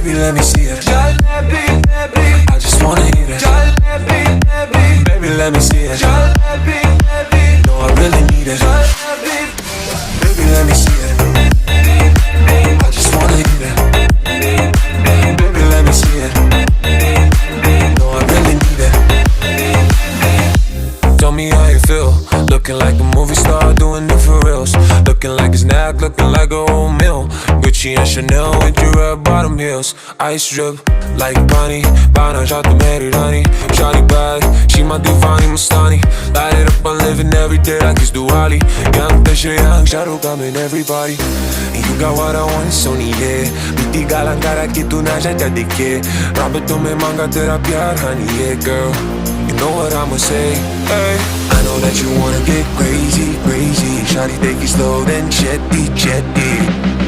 Baby, let me see it. Jalebi, lebi, I just wanna eat it. jalebi, lebi, Baby, let me see it. jalebi, lebi, No, I really need it. jalebi. Baby, let me see it. I just wanna eat it. Baby, let me see it. No, I really need it. Tell me how you feel. Looking like a movie star, doing it for reals. Looking like a snack, looking like a whole meal. Gucci and Chanel with your red bottom heels. Ice drip like Bonnie. Bana shot the Mary Rani. Shawty bad, she my divani Mustani. Light it up, I'm living every day like it's Duali. Young Fisher, young Shadow coming everybody. And you got what I want, Sony, yeah. Mitiga la cara que tú na ya de que. Roberto me manga terapia, honey, yeah, girl. You know what I'ma say, hey. I know that you wanna get crazy, crazy. Shawty, take it slow, then jetty, jetty.